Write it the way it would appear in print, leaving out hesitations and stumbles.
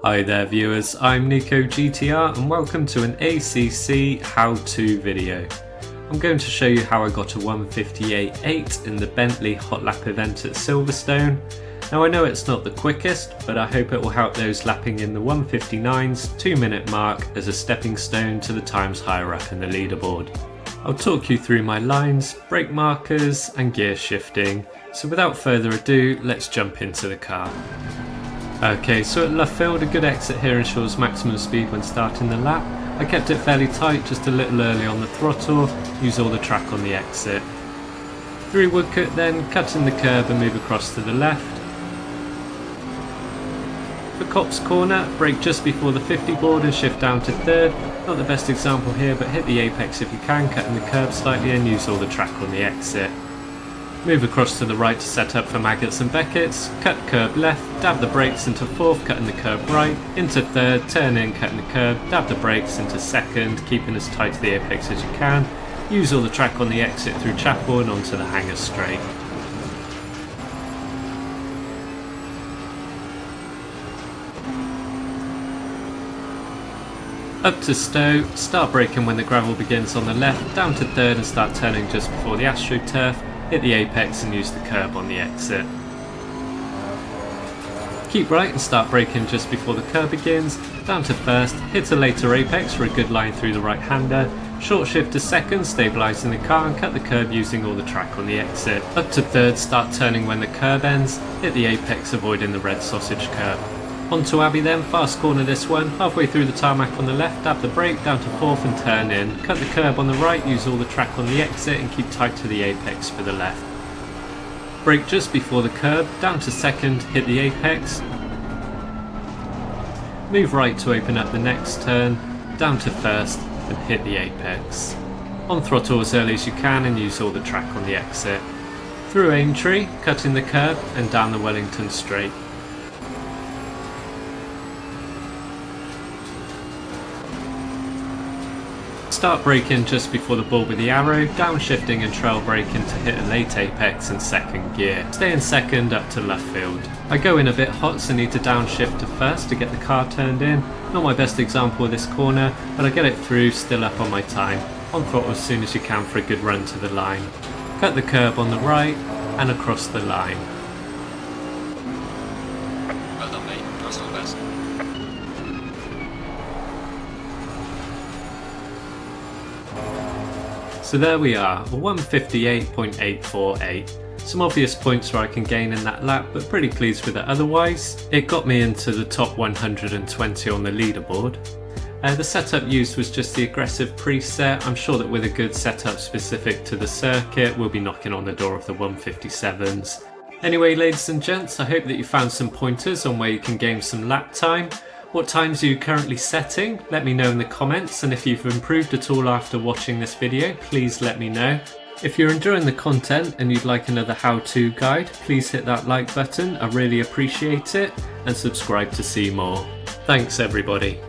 Hi there viewers, I'm Nico GTR and welcome to an ACC how-to video. I'm going to show you how I got a 1:58.8 in the Bentley Hotlap event at Silverstone. Now I know it's not the quickest, but I hope it will help those lapping in the 1:59's 2-minute mark as a stepping stone to the times higher up in the leaderboard. I'll talk you through my lines, brake markers and gear shifting, so without further ado, let's jump into the car. Okay, so at left field, a good exit here ensures maximum speed when starting the lap. I kept it fairly tight, just a little early on the throttle, use all the track on the exit. Through Woodcut then, cut in the curb and move across to the left. For Copse Corner, brake just before the 50 board and shift down to third. Not the best example here, but hit the apex if you can, cutting the curb slightly and use all the track on the exit. Move across to the right to set up for Maggots and Beckett's, cut curb left, dab the brakes into fourth, cutting the curb right, into third, turn in, cutting the curb, dab the brakes into second, keeping as tight to the apex as you can, use all the track on the exit through Chapel and onto the hanger straight. Up to Stowe, start braking when the gravel begins on the left, down to third and start turning just before the AstroTurf. Hit the apex and use the curb on the exit. Keep right and start braking just before the curb begins, down to first, hit a later apex for a good line through the right hander, short shift to second, stabilising the car and cut the curb using all the track on the exit. Up to third, start turning when the curb ends, hit the apex avoiding the red sausage curb. On to Abbey then, fast corner this one, halfway through the tarmac on the left, dab the brake down to fourth and turn in, cut the curb on the right, use all the track on the exit and keep tight to the apex for the left. Brake just before the curb, down to second, hit the apex. Move right to open up the next turn, down to first and hit the apex. On throttle as early as you can and use all the track on the exit. Through Aintree, cutting the curb and down the Wellington straight. Start braking just before the ball with the arrow, downshifting and trail braking to hit a late apex in second gear. Stay in second up to left field. I go in a bit hot so need to downshift to first to get the car turned in. Not my best example of this corner, but I get it through, still up on my time. On throttle as soon as you can for a good run to the line. Cut the curb on the right and across the line. Well done mate, that's all best. So there we are, a 1:58.848. Some obvious points where I can gain in that lap, but pretty pleased with it otherwise. It got me into the top 120 on the leaderboard. The setup used was just the aggressive preset. I'm sure that with a good setup specific to the circuit, we'll be knocking on the door of the 1:57s. Anyway, ladies and gents, I hope that you found some pointers on where you can gain some lap time. What times are you currently setting? Let me know in the comments, and if you've improved at all after watching this video, please let me know. If you're enjoying the content and you'd like another how-to guide, please hit that like button, I really appreciate it, and subscribe to see more. Thanks everybody.